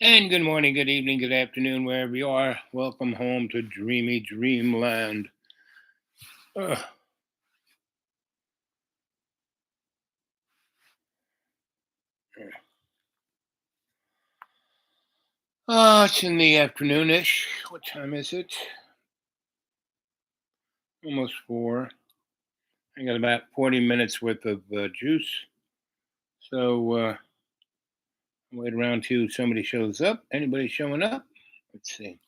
And good morning, good evening, good afternoon, wherever you are. Welcome home to dreamy dreamland. Ugh. It's in the afternoonish. What time is it? Almost 4. I got about 40 minutes worth of juice. So wait around till somebody shows up. Anybody showing up? Let's see.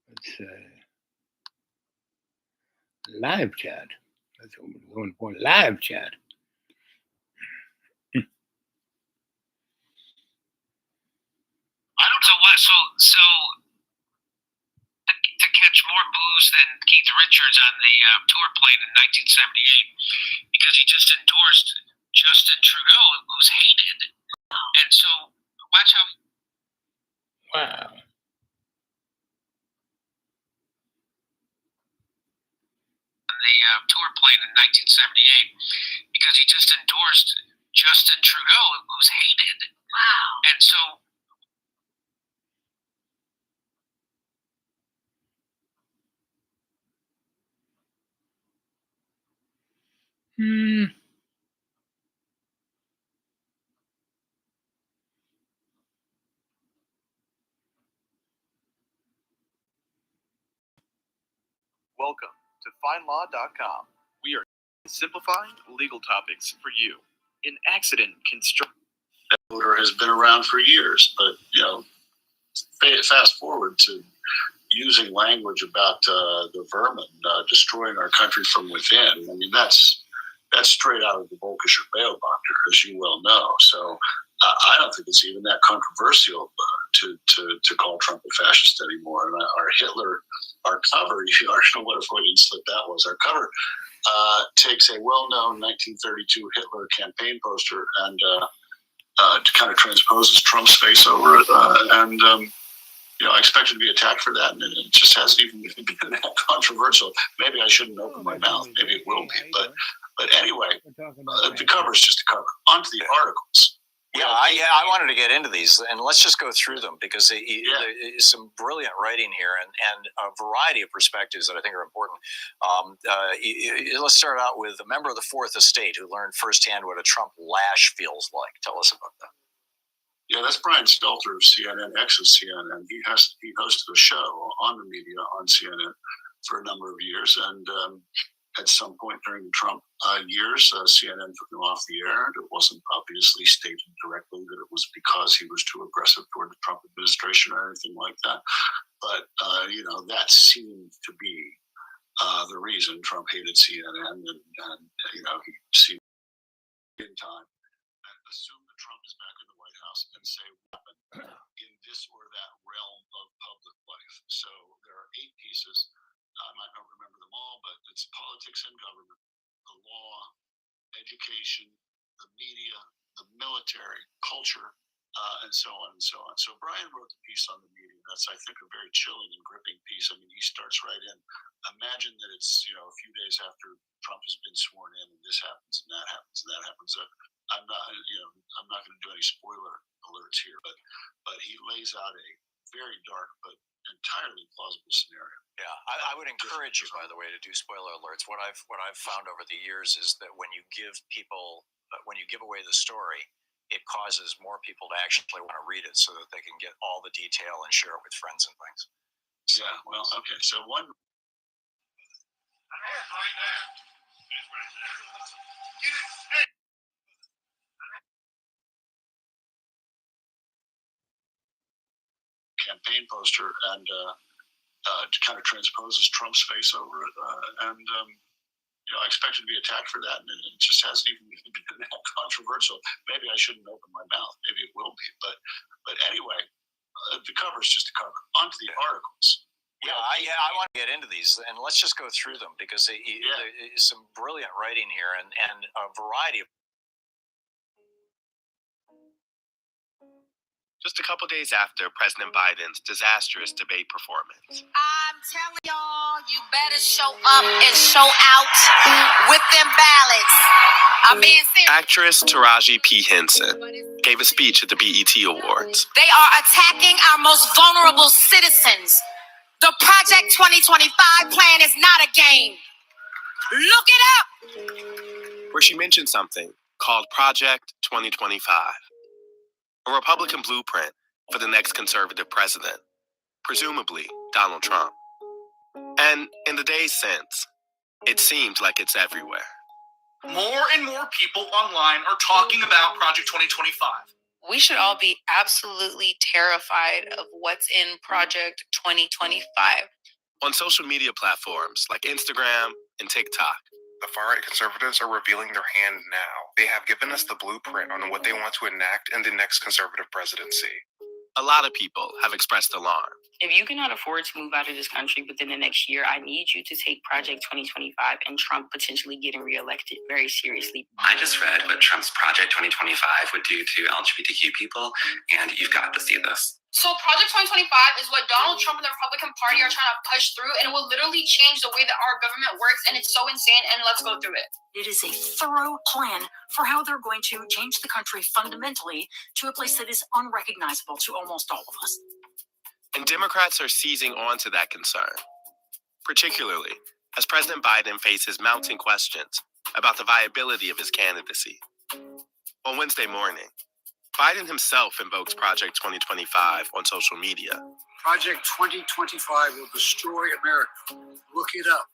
Let's live chat. That's what we're going for. Live chat. I don't know why. So to catch more booze than Keith Richards on the tour plane in 1978 because he just endorsed Justin Trudeau, who's hated, and so watch how. Wow. On the tour plane in 1978 because he just endorsed Justin Trudeau, who's hated. Wow. And so. Hmm. Welcome to FindLaw.com. We are simplifying legal topics for you. An accident construction has been around for years, but fast forward to using language about the vermin destroying our country from within. I mean, that's straight out of the Volkischer Beobachter, as you well know. So I don't think it's even that controversial to call Trump a fascist anymore. And our Hitler, our cover, I don't know what a Freudian slip that was. Our cover takes a well-known 1932 Hitler campaign poster and kind of transposes Trump's face over it. I expected to be attacked for that, and it just hasn't even been that controversial. Maybe I shouldn't open my mouth. Maybe it will be. But anyway, the cover is just a cover. On to the articles. I wanted to get into these, and let's just go through them because there is some brilliant writing here and a variety of perspectives that I think are important. Let's start out with a member of the Fourth Estate who learned firsthand what a Trump lash feels like. Tell us about that. Yeah, that's Brian Stelter of CNN, ex of CNN. He hosted a show on the media on CNN for a number of years, and at some point during the Trump years, CNN took him off the air. It wasn't obviously stated directly that it was because he was too aggressive toward the Trump administration or anything like that. But that seemed to be the reason Trump hated CNN, and he seemed in time and assume that Trump is back in the White House and say weapon in this or that realm of public life. So there are 8 pieces. I might not remember them all, but it's politics and government, the law, education, the media, the military, culture, and so on and so on. So Brian wrote the piece on the media. That's, I think, a very chilling and gripping piece. I mean, he starts right in. Imagine that it's a few days after Trump has been sworn in, and this happens, and that happens, and that happens. I'm not going to do any spoiler alerts here, but he lays out a very dark but entirely plausible scenario. Yeah, I would encourage you, by the way, to do spoiler alerts. What I've found over the years is that when you give away the story, it causes more people to actually want to read it so that they can get all the detail and share it with friends and things. So, yeah, well, okay. So one. Right there. Campaign poster and kind of transposes Trump's face over it, I expected to be attacked for that, and it just hasn't even been that controversial. Maybe I shouldn't open my mouth. Maybe it will be, but anyway, the cover is just a cover. On to the articles. I want to get into these, and let's just go through them because there is some brilliant writing here and a variety of. just a couple days after President Biden's disastrous debate performance. I'm telling y'all, you better show up and show out with them ballots. I'm being serious. Actress Taraji P. Henson gave a speech at the BET Awards. They are attacking our most vulnerable citizens. The Project 2025 plan is not a game. Look it up. Where she mentioned something called Project 2025, a Republican blueprint for the next conservative president, presumably Donald Trump. And in the days since, it seemed like it's everywhere. More and more people online are talking about Project 2025. We should all be absolutely terrified of what's in Project 2025. On social media platforms like Instagram and TikTok, the far-right conservatives are revealing their hand now. They have given us the blueprint on what they want to enact in the next conservative presidency. a lot of people have expressed alarm. If you cannot afford to move out of this country within the next year, I need you to take Project 2025 and Trump potentially getting reelected very seriously. I just read what Trump's Project 2025 would do to LGBTQ people, and you've got to see this. So Project 2025 is what Donald Trump and the Republican Party are trying to push through, and it will literally change the way that our government works, and it's so insane, and let's go through it. It is a thorough plan for how they're going to change the country fundamentally to a place that is unrecognizable to almost all of us. And Democrats are seizing on to that concern, particularly as President Biden faces mounting questions about the viability of his candidacy. On Wednesday morning, Biden himself invokes Project 2025 on social media. Project 2025 will destroy America. Look it up.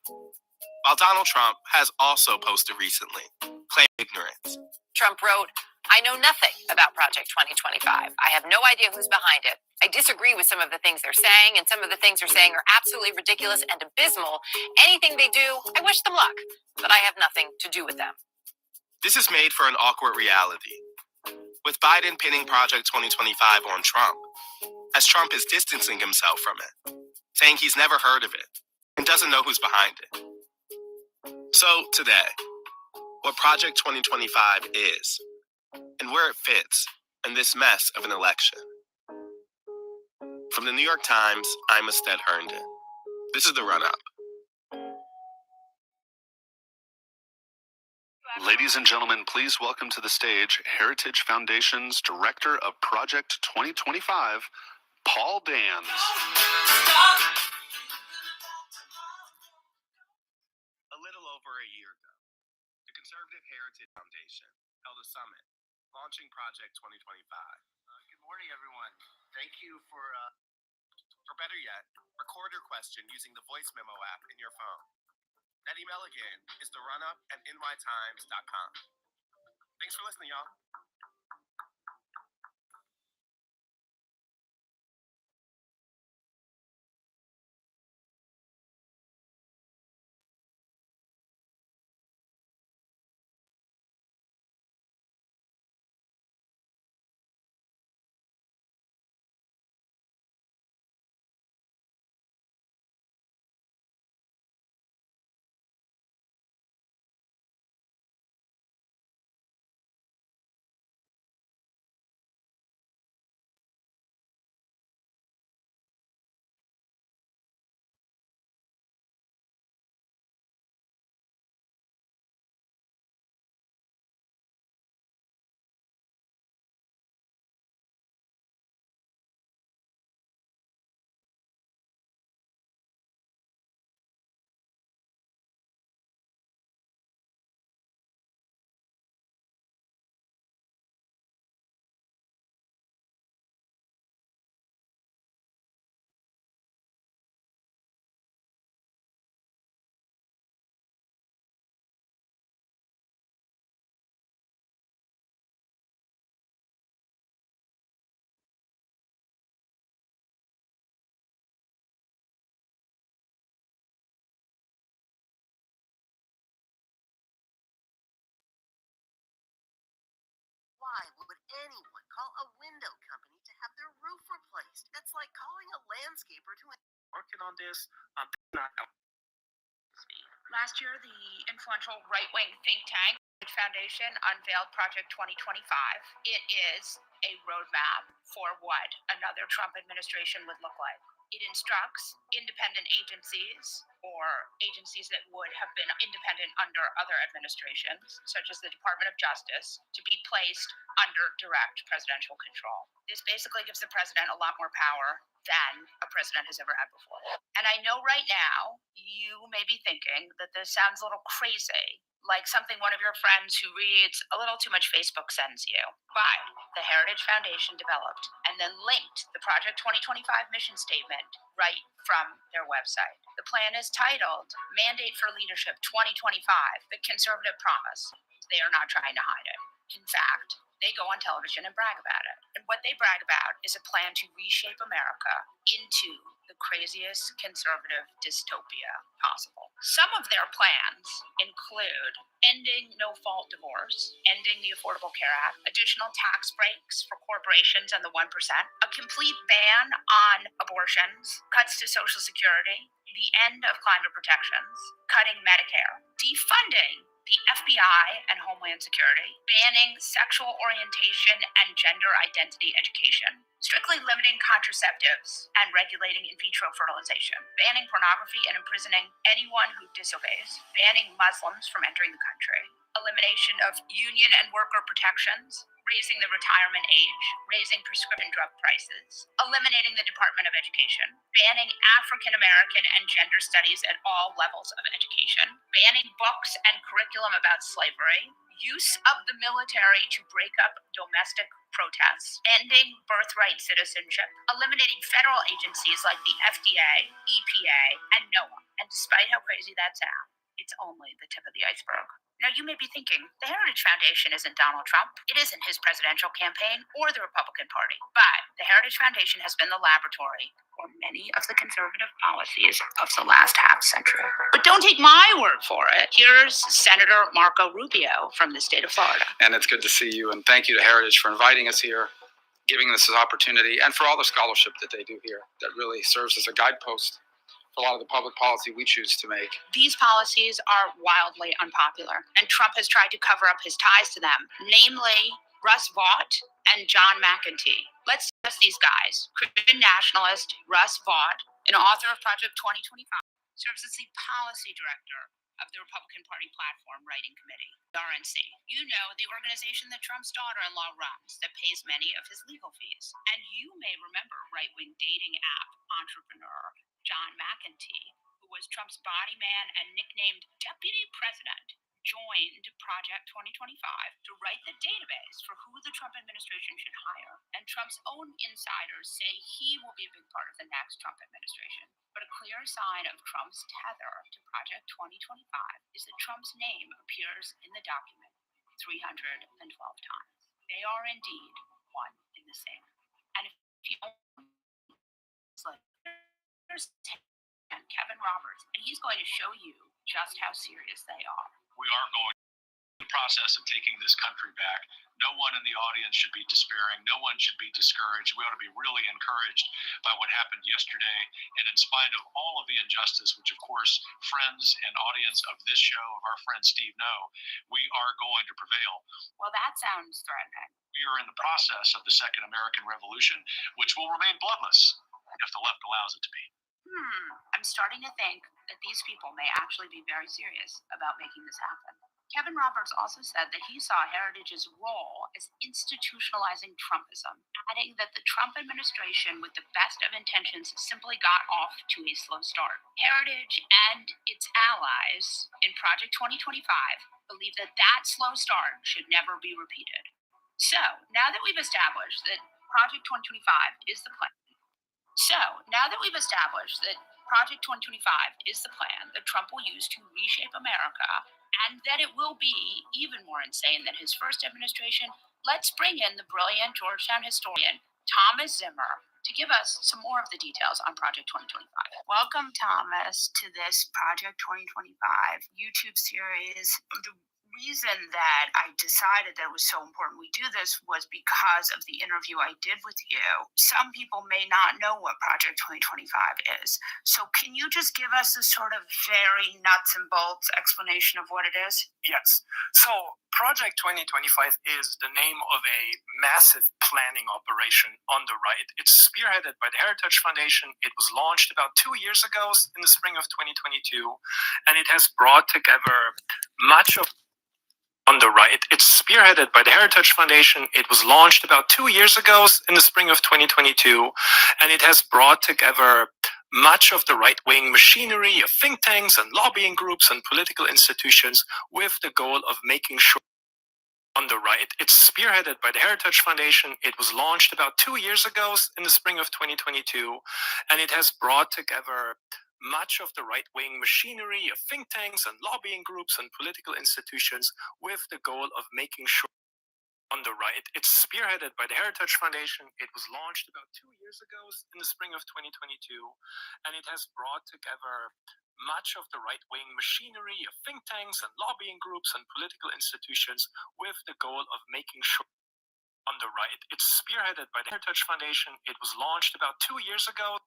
While Donald Trump has also posted recently, claiming ignorance. Trump wrote, "I know nothing about Project 2025. I have no idea who's behind it. I disagree with some of the things they're saying, and some of the things they're saying are absolutely ridiculous and abysmal. Anything they do, I wish them luck, but I have nothing to do with them." This is made for an awkward reality, with Biden pinning Project 2025 on Trump, as Trump is distancing himself from it, saying he's never heard of it and doesn't know who's behind it. So today, what Project 2025 is and where it fits in this mess of an election. From the New York Times, I'm Astead Herndon. This is The Run-Up. Ladies and gentlemen, please welcome to the stage Heritage Foundation's Director of Project 2025, Paul Dans. A little over a year ago, the Conservative Heritage Foundation held a summit launching Project 2025. Good morning, everyone. Thank you for better yet, record your question using the voice memo app in your phone. That email again is therunup@nytimes.com. Thanks for listening, y'all. Why would anyone call a window company to have their roof replaced? That's like calling a landscaper to working on this. Not Last year, the influential right-wing think tank Foundation unveiled Project 2025. It is a roadmap for what another Trump administration would look like. It instructs independent agencies or agencies that would have been independent under other administrations, such as the Department of Justice, to be placed under direct presidential control. This basically gives the president a lot more power than a president has ever had before. And I know right now you may be thinking that this sounds a little crazy, like something one of your friends who reads a little too much Facebook sends you. But the Heritage Foundation developed and then linked the Project 2025 mission statement right from their website. The plan is titled Mandate for Leadership 2025, the Conservative Promise. They are not trying to hide it. In fact, they go on television and brag about it. And what they brag about is a plan to reshape America into the craziest conservative dystopia possible. Some of their plans include ending no-fault divorce, ending the Affordable Care Act, additional tax breaks for corporations and the 1%, a complete ban on abortions, cuts to Social Security, the end of climate protections, cutting Medicare, defunding the FBI and Homeland Security, banning sexual orientation and gender identity education, strictly limiting contraceptives and regulating in vitro fertilization, banning pornography and imprisoning anyone who disobeys, banning Muslims from entering the country, elimination of union and worker protections, raising the retirement age, raising prescription drug prices, eliminating the Department of Education, banning African American and gender studies at all levels of education, banning books and curriculum about slavery, use of the military to break up domestic protests, ending birthright citizenship, eliminating federal agencies like the FDA, EPA, and NOAA. And despite how crazy that sounds, it's only the tip of the iceberg. Now, you may be thinking, the Heritage Foundation isn't Donald Trump. It isn't his presidential campaign or the Republican Party. But the Heritage Foundation has been the laboratory for many of the conservative policies of the last half century. But don't take my word for it. Here's Senator Marco Rubio from the state of Florida. And it's good to see you. And thank you to Heritage for inviting us here, giving us this opportunity, and for all the scholarship that they do here that really serves as a guidepost for a lot of the public policy we choose to make. These policies are wildly unpopular, and Trump has tried to cover up his ties to them, namely Russ Vought and John McEntee. Let's discuss these guys. Christian nationalist Russ Vought, an author of Project 2025, serves as the policy director of the Republican Party Platform Writing Committee, the RNC. You know, the organization that Trump's daughter-in-law runs that pays many of his legal fees. And you may remember right-wing dating app entrepreneur John McEntee, who was Trump's body man and nicknamed Deputy President, joined Project 2025 to write the database for who the Trump administration should hire. And Trump's own insiders say he will be a big part of the next Trump administration. But a clear sign of Trump's tether to Project 2025 is that Trump's name appears in the document 312 times. They are indeed one in the same. And if you there's Kevin Roberts, and he's going to show you just how serious they are. We are going through the process of taking this country back. No one in the audience should be despairing. No one should be discouraged. We ought to be really encouraged by what happened yesterday. And in spite of all of the injustice, which of course friends and audience of this show, of our friend Steve know, we are going to prevail. Well, that sounds threatening. We are in the process of the Second American Revolution, which will remain bloodless if the left allows it to be. I'm starting to think that these people may actually be very serious about making this happen. Kevin Roberts also said that he saw Heritage's role as institutionalizing Trumpism, adding that the Trump administration, with the best of intentions, simply got off to a slow start. Heritage and its allies in Project 2025 believe that that slow start should never be repeated. So, now that we've established that Project 2025 is the plan, Project 2025 is the plan that Trump will use to reshape America, and that it will be even more insane than his first administration, let's bring in the brilliant Georgetown historian Thomas Zimmer to give us some more of the details on Project 2025. Welcome, Thomas, to this Project 2025 YouTube series. The reason that I decided that it was so important we do this was because of the interview I did with you. Some people may not know what Project 2025 is. So can you just give us a sort of very nuts and bolts explanation of what it is? Yes. So Project 2025 is the name of a massive planning operation on the right. It's spearheaded by the Heritage Foundation. It was launched about 2 years ago in the spring of 2022, and it has brought together much of on the right. It's spearheaded by the Heritage Foundation. It was launched about 2 years ago in the spring of 2022, and it has brought together much of the right-wing machinery of think tanks and lobbying groups and political institutions with the goal of making sure on the right. It's spearheaded by the Heritage Foundation. It was launched about 2 years ago in the spring of 2022, and it has brought together much of the right-wing machinery of think tanks and lobbying groups and political institutions with the goal of making sure on the right. It's spearheaded by the Heritage Foundation. It was launched about 2 years ago in the spring of 2022, and it has brought together much of the right-wing machinery of think tanks and lobbying groups and political institutions with the goal of making sure on the right. It's spearheaded by the Heritage Foundation. It was launched about 2 years ago.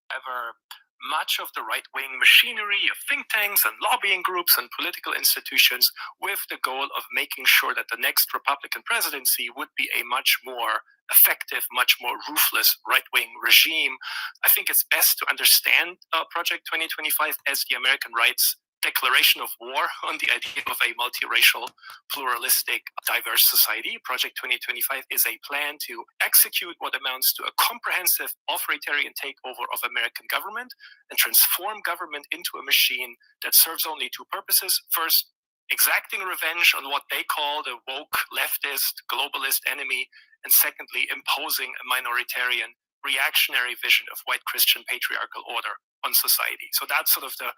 However, much of the right-wing machinery of think tanks and lobbying groups and political institutions with the goal of making sure that the next Republican presidency would be a much more effective, much more ruthless right-wing regime. I think it's best to understand Project 2025 as the American right's declaration of war on the idea of a multiracial, pluralistic, diverse society. Project 2025 is a plan to execute what amounts to a comprehensive authoritarian takeover of American government and transform government into a machine that serves only two purposes. First, exacting revenge on what they call the woke, leftist, globalist enemy, and secondly, imposing a minoritarian, reactionary vision of white Christian patriarchal order on society. So that's sort of the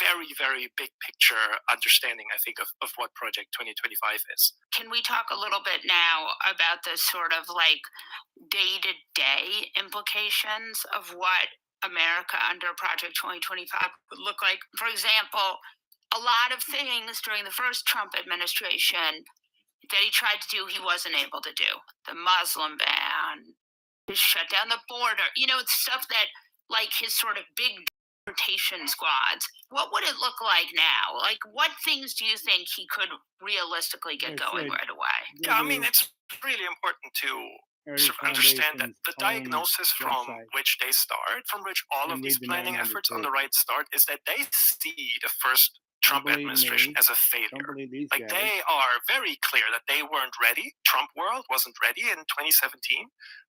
very, very big picture understanding, I think, of what Project 2025 is. Can we talk a little bit now about the sort of like day-to-day implications of what America under Project 2025 would look like? For example, a lot of things during the first Trump administration that he tried to do, he wasn't able to do. The Muslim ban, shut down the border, it's stuff that like his sort of big deportation squads. What would it look like now? Like, what things do you think he could realistically get going right away? Yeah, I mean, it's really important to sort of understand that the diagnosis from which they start, from which all of these planning efforts on the right start, is that they see the first Trump administration as a failure. Like, they are very clear that they weren't ready. Trump world wasn't ready in 2017.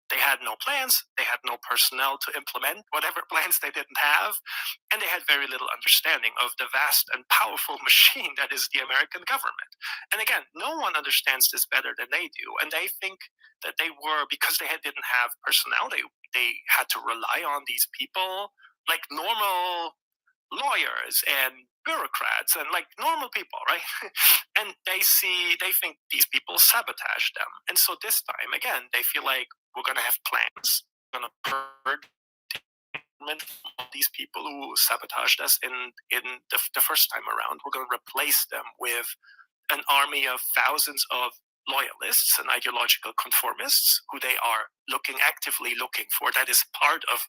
They had no plans, they had no personnel to implement whatever plans they didn't have, and they had very little understanding of the vast and powerful machine that is the American government. And again, no one understands this better than they do, and they think that they were, because they didn't have personnel, they had to rely on these people, like normal lawyers and bureaucrats and like normal people, right? And they think these people sabotage them. And so this time, again, they feel like we're going to have plans, we're going to purge these people who sabotaged us in the first time around. We're going to replace them with an army of thousands of loyalists and ideological conformists who they are actively looking for. That is part of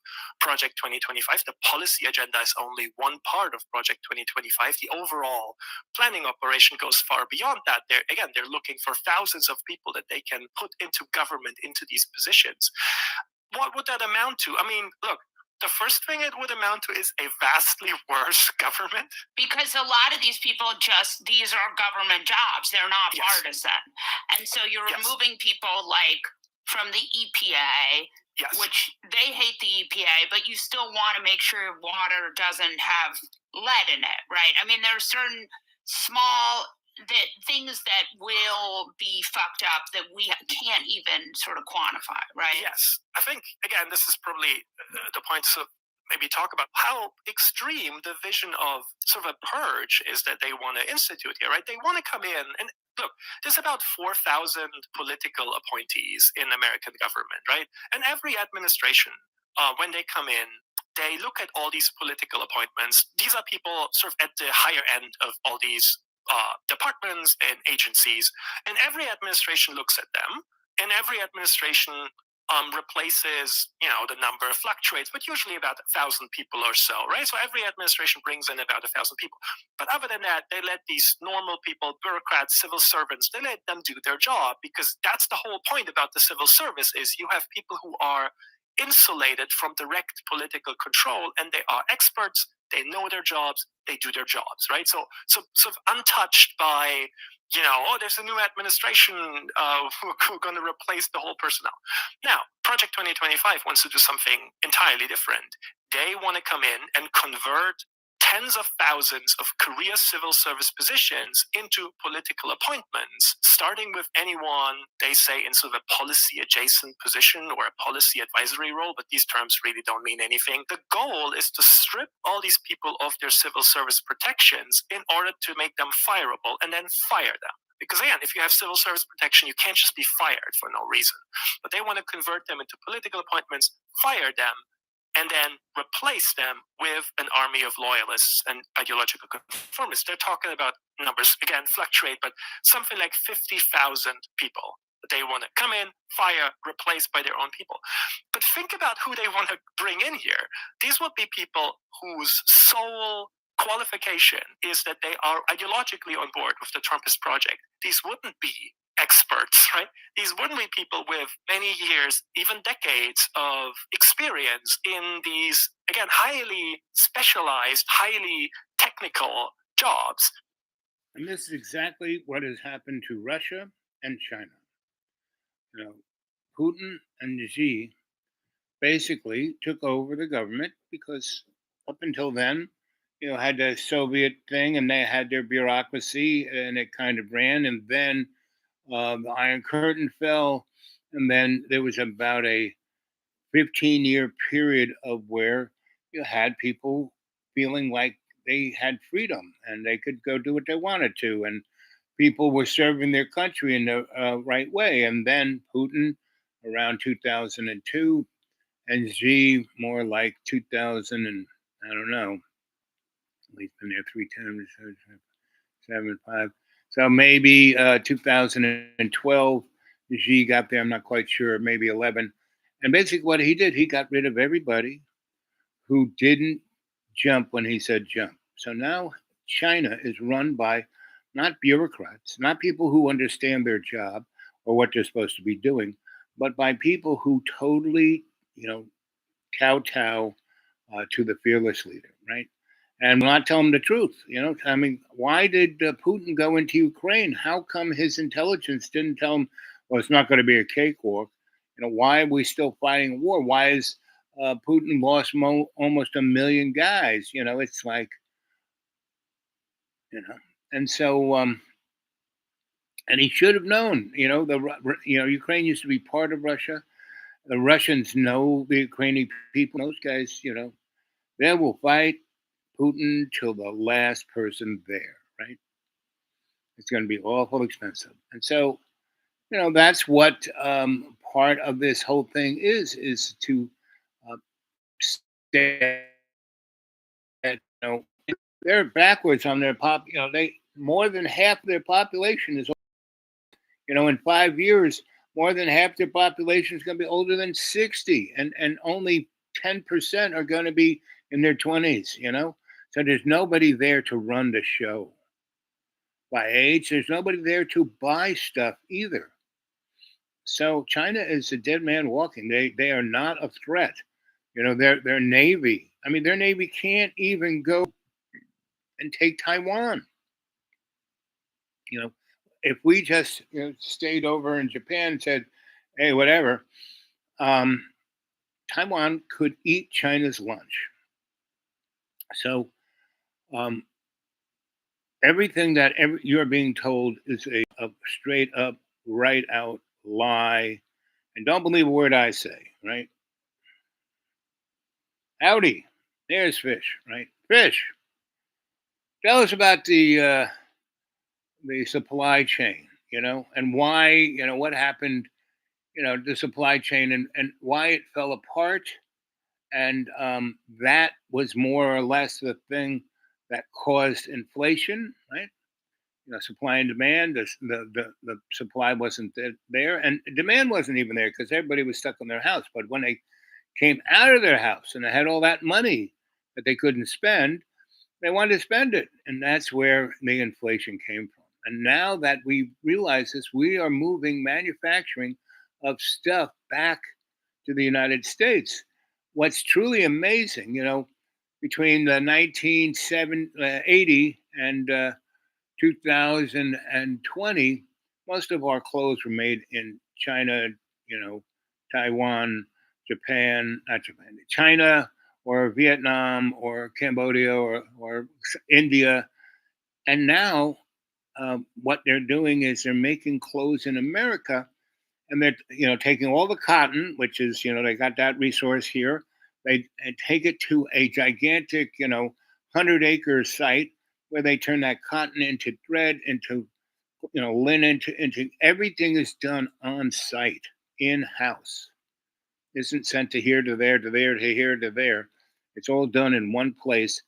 Project 2025. The policy agenda is only one part of Project 2025. The overall planning operation goes far beyond that. They're looking for thousands of people that they can put into government, into these positions. What would that amount to? I mean, look, the first thing it would amount to is a vastly worse government. Because a lot of these people these are government jobs. They're not partisan. And so you're removing people like from the EPA, which they hate the EPA, but you still want to make sure water doesn't have lead in it, right? I mean, there are certain small things that will be fucked up that we can't even sort of quantify, right? Yes. I think, again, this is probably the point to maybe talk about how extreme the vision of sort of a purge is that they want to institute here, right? They want to come in and look, there's about 4,000 political appointees in American government, right? And every administration, when they come in, they look at all these political appointments. These are people sort of at the higher end of all these departments and agencies, and every administration looks at them, and every administration replaces, the number fluctuates, but usually about 1,000 people or so, right? So every administration brings in about 1,000 people. But other than that, they let these normal people, bureaucrats, civil servants, they let them do their job, because that's the whole point about the civil service is you have people who are insulated from direct political control, and they are experts, they know their jobs, they do their jobs, right? So sort of untouched by, there's a new administration who are going to replace the whole personnel. Now, Project 2025 wants to do something entirely different. They want to come in and convert tens of thousands of career civil service positions into political appointments, starting with anyone, they say, in sort of a policy adjacent position or a policy advisory role, but these terms really don't mean anything. The goal is to strip all these people of their civil service protections in order to make them fireable and then fire them. Because again, if you have civil service protection, you can't just be fired for no reason. But they want to convert them into political appointments, fire them, and then replace them with an army of loyalists and ideological conformists. They're talking about numbers, again, fluctuate, but something like 50,000 people that they want to come in, fire, replace by their own people. But think about who they want to bring in here. These would be people whose sole qualification is that they are ideologically on board with the Trumpist project. These wouldn't be experts, right? These wouldn't be people with many years, even decades of experience in these, again, highly specialized, highly technical jobs. And this is exactly what has happened to Russia and China. Putin and Xi basically took over the government because up until then, had the Soviet thing and they had their bureaucracy and it kind of ran. And then the Iron Curtain fell. And then there was about a 15-year period of where you had people feeling like they had freedom and they could go do what they wanted to. And people were serving their country in the right way. And then Putin around 2002 and Xi more like 2000 and I don't know, at least been there 3 times, 7, 5. So maybe 2012, Xi got there. I'm not quite sure, maybe 11. And basically what he did, he got rid of everybody who didn't jump when he said jump. So now China is run by not bureaucrats, not people who understand their job or what they're supposed to be doing, but by people who totally, kowtow to the fearless leader, right? And not tell him the truth. I mean, why did Putin go into Ukraine? How come his intelligence didn't tell him, well, it's not going to be a cakewalk? Why are we still fighting a war? Why is Putin lost almost 1 million guys? It's like, and so, and he should have known. Ukraine used to be part of Russia. The Russians know the Ukrainian people. Those guys, they will fight Putin till the last person there, right? It's going to be awful expensive. And so, that's what part of this whole thing is to stay at, they're backwards on their they more than half their population is, in 5 years, more than half their population is going to be older than 60, and only 10% are going to be in their 20s, So there's nobody there to run the show. By age, there's nobody there to buy stuff either. So China is a dead man walking. They are not a threat. Their Navy. I mean, their Navy can't even go and take Taiwan. If we just stayed over in Japan and said, hey, whatever, Taiwan could eat China's lunch. So everything that you're being told is a straight up, right out lie. And don't believe a word I say, right? Howdy, there's Fish, right? Fish, tell us about the supply chain, and why, what happened, the supply chain and why it fell apart. And that was more or less the thing that caused inflation, right? supply and demand. The supply wasn't there, and demand wasn't even there because everybody was stuck in their house. But when they came out of their house and they had all that money that they couldn't spend, they wanted to spend it, and that's where the inflation came from. And now that we realize this, we are moving manufacturing of stuff back to the United States. What's truly amazing, between the 1980 and 2020, most of our clothes were made in China, Taiwan, not Japan, China or Vietnam or Cambodia or India. And now what they're doing is they're making clothes in America, and they're taking all the cotton, which is they got that resource here. They take it to a gigantic 100-acre site where they turn that cotton into thread, into linen, into everything is done on site, in house. Isn't sent to here, to there, to there, to here, to there. It's all done in one place.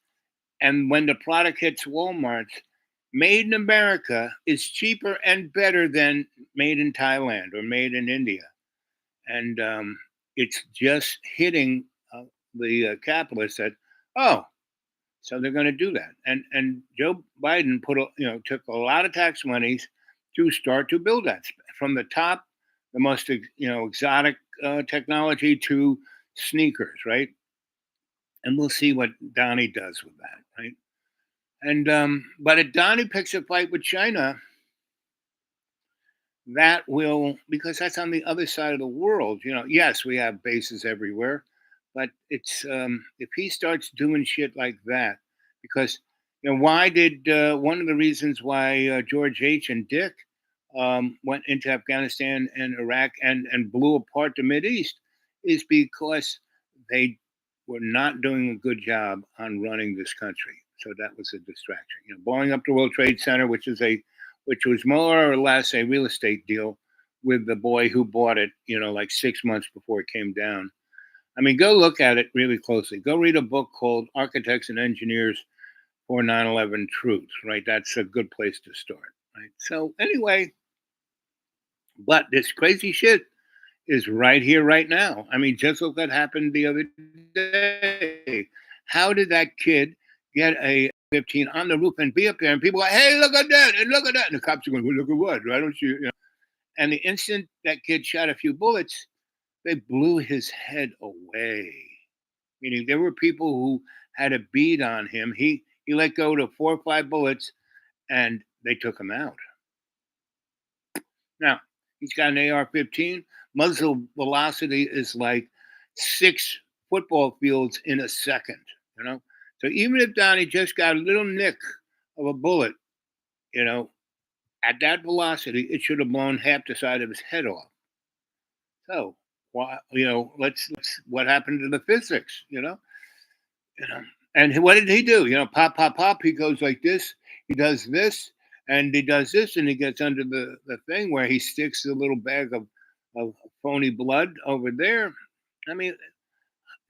And when the product hits Walmart, made in America is cheaper and better than made in Thailand or made in India. And it's just hitting the capitalists that, so they're going to do that. And Joe Biden took a lot of tax monies to start to build that from the top, the most exotic technology to sneakers, right? And we'll see what Donnie does with that, right? And but if Donnie picks a fight with China, that will, because that's on the other side of the world. Yes, we have bases everywhere, but it's if he starts doing shit like that, because why did one of the reasons why George H. and Dick went into Afghanistan and Iraq and blew apart the Mideast is because they were not doing a good job on running this country. So that was a distraction. Blowing up the World Trade Center, which was more or less a real estate deal with the boy who bought it, like 6 months before it came down. I mean, go look at it really closely. Go read a book called Architects and Engineers for 9/11 Truth, right? That's a good place to start, right? So anyway, but this crazy shit is right here, right now. I mean, just look what happened the other day. How did that kid get a 15 on the roof and be up there, and people go, hey, look at that, and look at that. And the cops are going, well, look at what? Why don't you, And the instant that kid shot a few bullets, they blew his head away. Meaning there were people who had a bead on him. He let go to 4 or 5 bullets, and they took him out. Now, he's got an AR-15. Muzzle velocity is like 6 football fields in a second, So even if Donnie just got a little nick of a bullet, at that velocity, it should have blown half the side of his head off. So, why, let's what happened to the physics, And what did he do? Pop, pop, pop. He goes like this. He does this, and he does this, and he gets under the thing where he sticks a little bag of phony blood over there. I mean,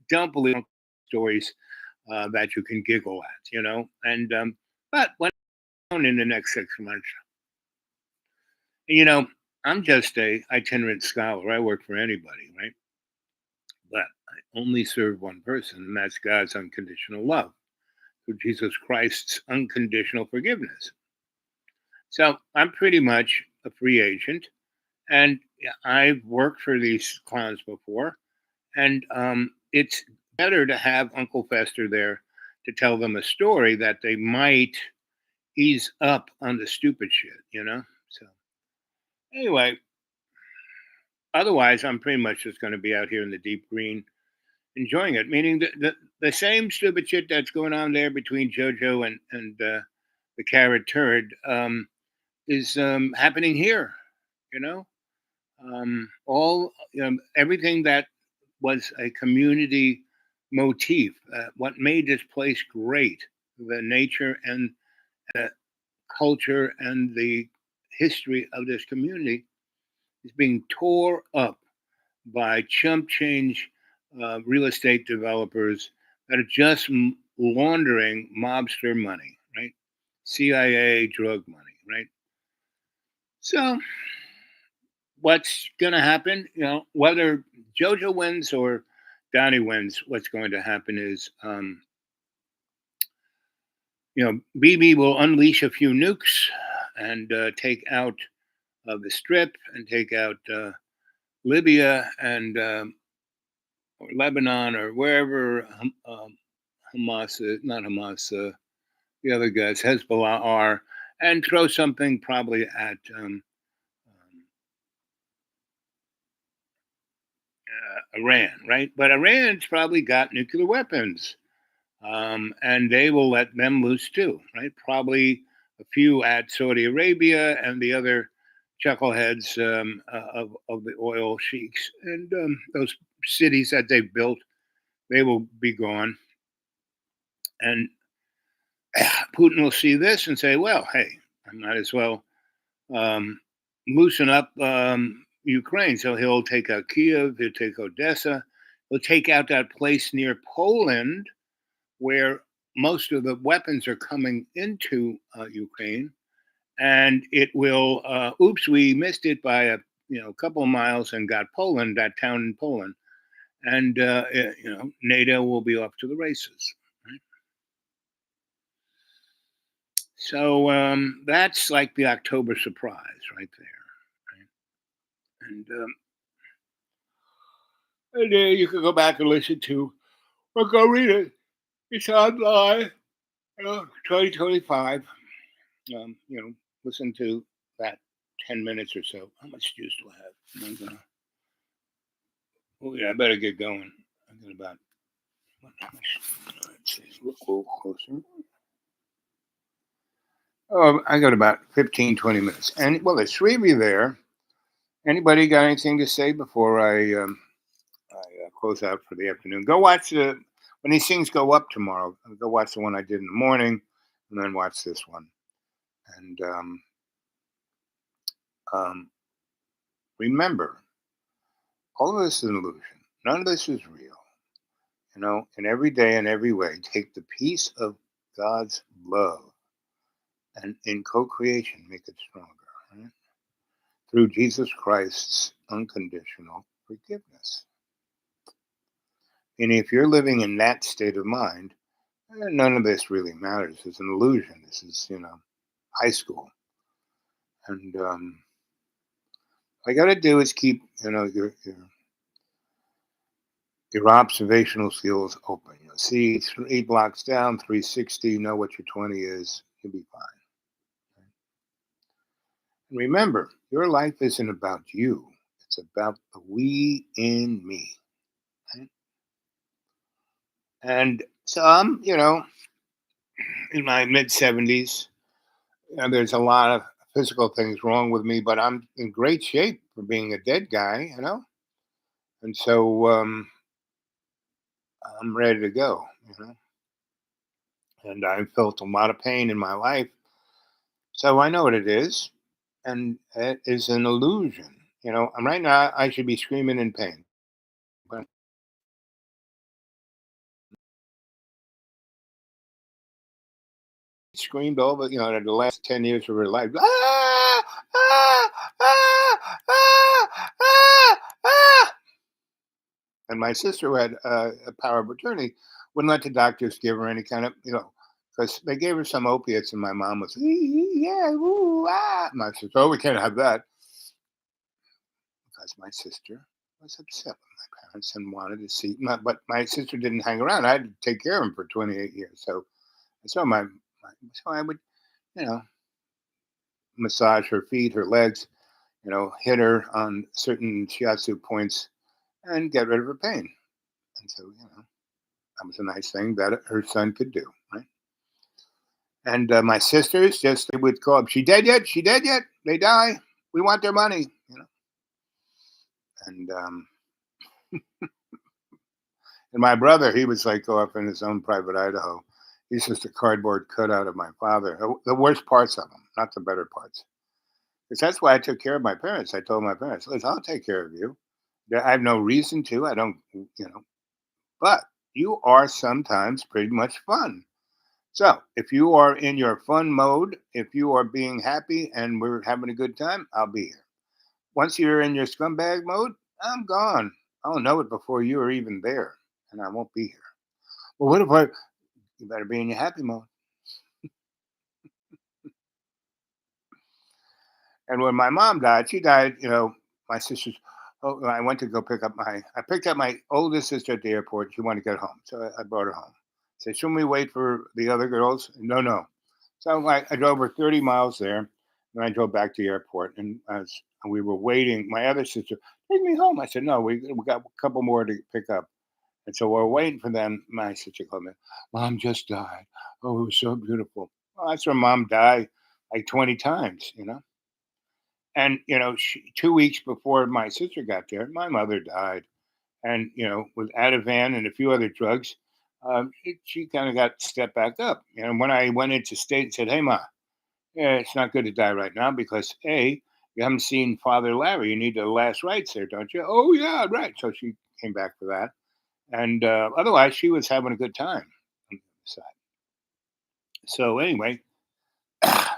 don't believe stories that you can giggle at, And but when in the next 6 months, I'm just a itinerant scholar. I work for anybody, right? But I only serve one person, and that's God's unconditional love through Jesus Christ's unconditional forgiveness. So I'm pretty much a free agent, and I've worked for these clowns before, and it's better to have Uncle Fester there to tell them a story that they might ease up on the stupid shit, So anyway, otherwise, I'm pretty much just going to be out here in the deep green, enjoying it. Meaning the same stupid shit that's going on there between JoJo and the carrot turd is happening here. Everything that was a community motif, what made this place great, the nature and culture and the history of this community, is being tore up by chump change real estate developers that are just laundering mobster money, right? CIA drug money. right? So what's going to happen, whether Jojo wins or Donnie wins, what's going to happen is, Bibi will unleash a few nukes and take out the Strip and take out Libya and or Lebanon or wherever Hamas, not Hamas, the other guys, Hezbollah are, and throw something probably at Iran, right? But Iran's probably got nuclear weapons, and they will let them loose too, right? Probably a few at Saudi Arabia and the other chuckleheads of the oil sheiks. And those cities that they've built, they will be gone. And Putin will see this and say, well, hey, I might as well loosen up Ukraine. So he'll take out Kiev, he'll take Odessa, he'll take out that place near Poland where most of the weapons are coming into Ukraine. And it will, oops, we missed it by a couple of miles and got Poland, that town in Poland. And, NATO will be off to the races. Right? So that's like the October surprise right there. Right? And you can go back and listen to, or go read it. It's online, 2025. Listen to that 10 minutes or so. How much juice do I have? Oh, yeah, I better get going. I'm going about, let's see, look a little closer. Oh, I got about 15, 20 minutes. And, well, there's three of you there. Anybody got anything to say before I close out for the afternoon? Go watch when these things go up tomorrow. Go watch the one I did in the morning, and then watch this one. And remember, all of this is an illusion. None of this is real. In every day and every way, take the peace of God's love and in co-creation make it stronger, right? Through Jesus Christ's unconditional forgiveness. And if you're living in that state of mind, none of this really matters. It's an illusion. This is, high school. And all you got to do is keep, your observational skills open. See 3 blocks down, 360, know what your 20 is, you'll be fine. And remember, your life isn't about you. It's about the we in me. Right? And so I'm, in my mid-70s. There's a lot of physical things wrong with me, but I'm in great shape for being a dead guy, And so I'm ready to go, And I've felt a lot of pain in my life. So I know what it is. And it is an illusion. And right now I should be screaming in pain. But screamed over, the last 10 years of her life. Ah, ah, ah, ah, ah, ah. And my sister, who had a power of attorney, wouldn't let the doctors give her any kind of, because they gave her some opiates, and my mom was, yeah, ooh, ah. My sister, oh, we can't have that. Because my sister was upset with my parents and wanted to see, but my sister didn't hang around. I had to take care of him for 28 years. So I would, massage her feet, her legs, hit her on certain shiatsu points and get rid of her pain. And so, that was a nice thing that her son could do, right? And my sisters they would call up, she dead yet? She dead yet? They die. We want their money, And and my brother, he was like off in his own private Idaho. He's just a cardboard cutout of my father. The worst parts of him, not the better parts. Because that's why I took care of my parents. I told my parents, listen, I'll take care of you. I have no reason to. I don't, but you are sometimes pretty much fun. So if you are in your fun mode, if you are being happy and we're having a good time, I'll be here. Once you're in your scumbag mode, I'm gone. I'll know it before you are even there, and I won't be here. Well, what if I? You better be in your happy mode. And when my mom died, she died. My sister's. Oh, I went to go pick up I picked up my oldest sister at the airport. She wanted to get home, so I brought her home. Said, "Shouldn't we wait for the other girls?" No, no. So I drove her 30 miles there, and I drove back to the airport. And as we were waiting, my other sister, take me home. I said, no, we got a couple more to pick up. And so we're waiting for them. My sister called me, Mom just died. Oh, it was so beautiful. Well, I saw Mom die like 20 times. And, 2 weeks before my sister got there, my mother died and, with Ativan and a few other drugs. She kind of got stepped back up. And when I went into state and said, hey, Ma, yeah, it's not good to die right now because you haven't seen Father Larry. You need the last rites there, don't you? Oh yeah, right. So she came back for that, and otherwise she was having a good time on the other side. So anyway, I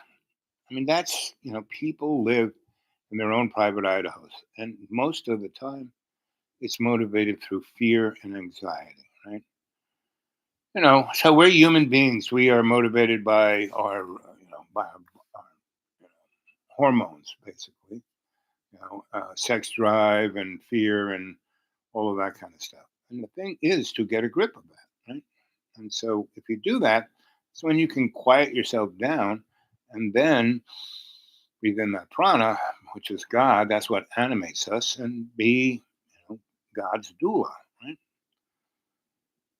mean that's people live in their own private Idahos, and most of the time it's motivated through fear and anxiety, right? So we're human beings. We are motivated by our hormones, basically. Sex drive and fear and all of that kind of stuff. And the thing is to get a grip of that, right? And so if you do that, it's when you can quiet yourself down and then breathe in that prana, which is God. That's what animates us, and be God's doula, right?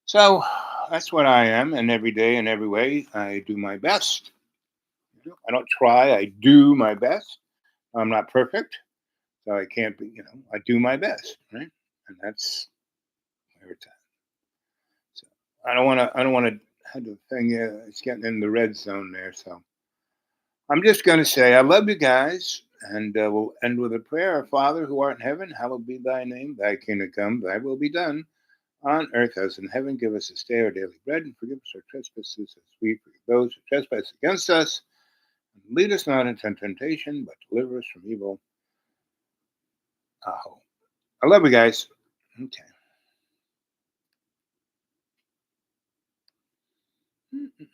So that's what I am, and every day in every way I do my best. I don't try, I do my best. I'm not perfect. So I can't be, I do my best, right? And that's where it's at. So I don't want to have the thing, it's getting in the red zone there. So I'm just going to say, I love you guys. And we'll end with a prayer. Our Father who art in heaven, hallowed be thy name. Thy kingdom come, thy will be done on earth as in heaven. Give us this day our daily bread and forgive us our trespasses as we forgive those who trespass against us. And lead us not into temptation, but deliver us from evil. Aho. I love you guys. Okay. Mm-mm.